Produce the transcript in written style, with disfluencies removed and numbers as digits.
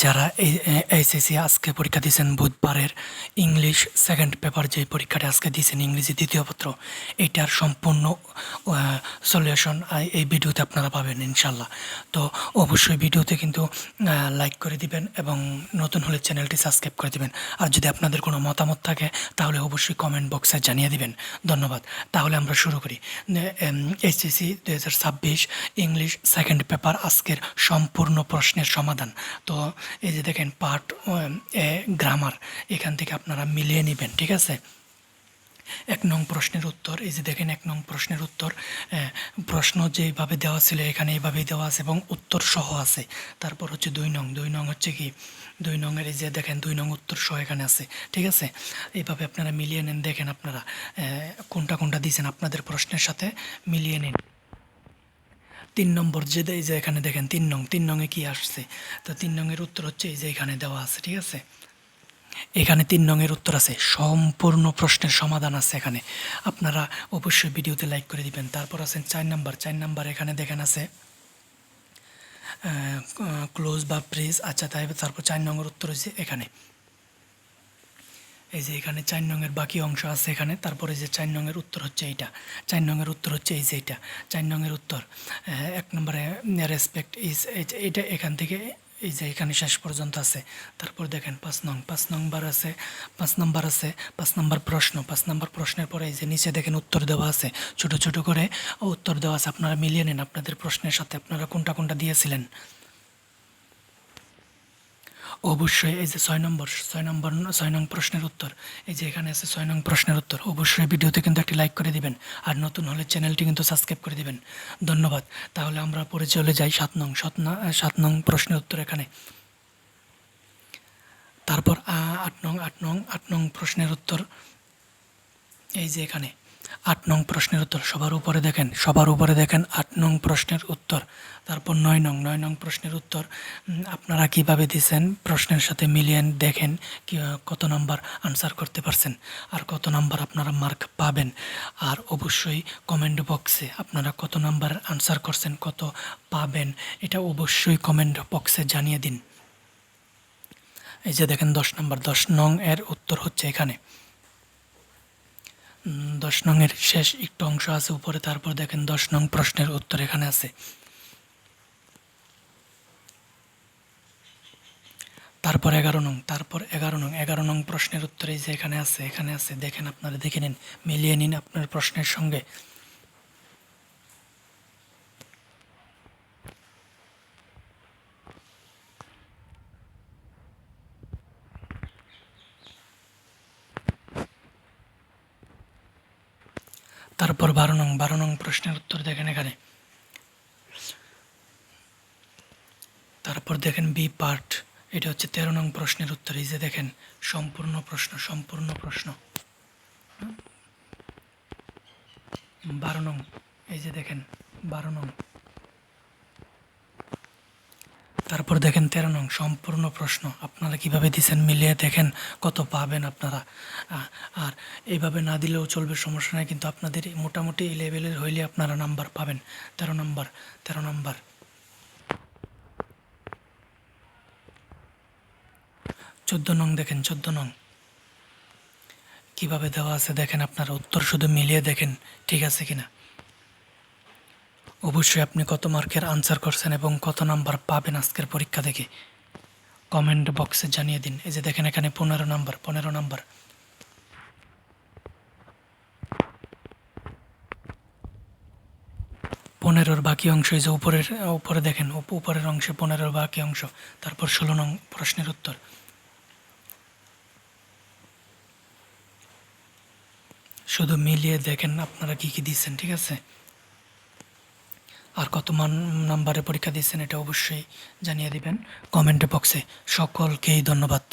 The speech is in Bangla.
যারা এই এইচএসসি আজকে পরীক্ষা দিয়েছেন বুধবারের ইংলিশ সেকেন্ড পেপার যে পরীক্ষাটা আজকে দিয়েছেন ইংরেজি দ্বিতীয় পত্র, এটার সম্পূর্ণ সলিউশন এই ভিডিওতে আপনারা পাবেন ইনশাল্লাহ। তো অবশ্যই ভিডিওতে কিন্তু লাইক করে দিবেন এবং নতুন হলে চ্যানেলটি সাবস্ক্রাইব করে দিবেন। আর যদি আপনাদের কোনো মতামত থাকে তাহলে অবশ্যই কমেন্ট বক্সে জানিয়ে দিবেন। ধন্যবাদ। তাহলে আমরা শুরু করি। এইচএসসি 2026 ইংলিশ সেকেন্ড পেপার আজকের সম্পূর্ণ প্রশ্নের সমাধান। তো এই যে দেখেন পার্ট এ গ্রামার, এখান থেকে আপনারা মিলিয়ে নেবেন, ঠিক আছে। 1 নং প্রশ্নের উত্তর, এই যে দেখেন 1 নং প্রশ্নের উত্তর, প্রশ্ন যেভাবে দেওয়া ছিল এখানে এইভাবেই দেওয়া আছে এবং উত্তর সহ আছে। তারপর হচ্ছে 2 নং হচ্ছে কি 2 নংয়ের এই যে দেখেন 2 নং উত্তর সহ এখানে আছে, ঠিক আছে। এইভাবে আপনারা মিলিয়ে নেন, দেখেন আপনারা কোনটা কোনটা দিয়েছেন আপনাদের প্রশ্নের সাথে মিলিয়ে নিন। 3 নম্বর যে এই যে এখানে দেখেন 3 নংয়ে কি আসছে, তো 3 নংয়ের উত্তর হচ্ছে এই যে এখানে দেওয়া আছে, ঠিক আছে। এখানে 3 নংয়ের উত্তর আছে, সম্পূর্ণ প্রশ্নের সমাধান আছে এখানে। আপনারা অবশ্যই ভিডিওতে লাইক করে দিবেন। তারপর আছেন 4 নাম্বার এখানে দেখেন আছে ক্লোজ বা ব্রিজ। আচ্ছা, তারপর 4 নংয়ের উত্তর হচ্ছে এখানে, এই যে এখানে 4 নংয়ের বাকি অংশ আছে এখানে। তারপরে যে 4 নংয়ের উত্তর হচ্ছে এইটা, 4 নংয়ের উত্তর হচ্ছে এই যে এটা 4 নংয়ের উত্তর। 1 নম্বরে রেসপেক্ট ইজ, এটা এখান থেকে এই যে এখানে শেষ পর্যন্ত আছে। তারপর দেখেন 5 নম্বর আছে, 5 নম্বর প্রশ্ন। 5 নম্বর প্রশ্নের পরে এই যে নিচে দেখেন উত্তর দেওয়া আছে, ছোট ছোট করে উত্তর দেওয়া আছে। আপনারা মিলিয়ে নিন আপনাদের প্রশ্নের সাথে আপনারা কোনটা কোনটা দিয়েছিলেন। অবশ্যই এই যে 6 নং প্রশ্নের উত্তর, এই যে এখানে আছে 6 নং প্রশ্নের উত্তর। অবশ্যই ভিডিওতে কিন্তু একটি লাইক করে দিবেন, আর নতুন হলে চ্যানেলটি কিন্তু সাবস্ক্রাইব করে দিবেন। ধন্যবাদ। তাহলে আমরা পরে চলে যাই 7 নং প্রশ্নের উত্তর এখানে। তারপর 8 নং প্রশ্নের উত্তর, এই যে এখানে 8 নং প্রশ্নের উত্তর সবার উপরে দেখেন 8 নং প্রশ্নের উত্তর। তারপর 9 নং প্রশ্নের উত্তর আপনারা কিভাবে দিয়েছেন প্রশ্নের সাথে মিলিয়ে দেখেন কত নাম্বার আনসার করতে পারছেন আর কত নাম্বার আপনারা মার্ক পাবেন। আর অবশ্যই কমেন্ট বক্সে আপনারা কত নাম্বার আনসার করছেন, কত পাবেন, এটা অবশ্যই কমেন্ট বক্সে জানিয়ে দিন। এই যে দেখেন 10 নং এর উত্তর হচ্ছে এখানে। 10 নংয়ের শেষ একটু অংশ আছে উপরে। তারপর দেখেন 10 নং প্রশ্নের উত্তর এখানে আছে। তারপর 11 নং প্রশ্নের উত্তর এই যে এখানে আছে দেখেন, আপনারা দেখে নিন, মিলিয়ে নিন আপনার প্রশ্নের সঙ্গে। তারপর 12 নং প্রশ্নের উত্তর দেখেন এখানে। তারপর দেখেন বি পার্ট, এটা হচ্ছে 13 নং প্রশ্নের উত্তর। এই যে দেখেন সম্পূর্ণ প্রশ্ন 12 নং, এই যে দেখেন 12 নং। তারপর দেখেন 13 নং সম্পূর্ণ প্রশ্ন। আপনারা কিভাবে দিচ্ছেন মিলিয়ে দেখেন কত পাবেন আপনারা। আর এইভাবে না দিলেও চলবে, সমস্যা নাই, কিন্তু আপনাদের মোটামুটি এই লেভেলের হইলে আপনারা নাম্বার পাবেন। 13 নম্বর 14 নং দেখেন, 14 নং কীভাবে দেওয়া আছে দেখেন, আপনারা উত্তর শুধু মিলিয়ে দেখেন ঠিক আছে কিনা। অবশ্যই আপনি কত মার্কের আনসার করছেন এবং কত নাম্বার পাবেন আজকের পরীক্ষা থেকে কমেন্ট বক্সে জানিয়ে দিন। এই যে দেখেন এখানে 15 নাম্বার 15-র বাকি অংশ, এই যে উপরে দেখেন উপরের অংশে 15-র বাকি অংশ। তারপর 16 নং প্রশ্নের উত্তর। শুধু মিলিয়ে দেখেন আপনারা কি কি দিচ্ছেন, ঠিক আছে। আর কত নাম্বারে পরীক্ষা দিচ্ছেন এটা অবশ্যই জানিয়ে দিবেন কমেন্ট বক্সে। সকলকেই ধন্যবাদ।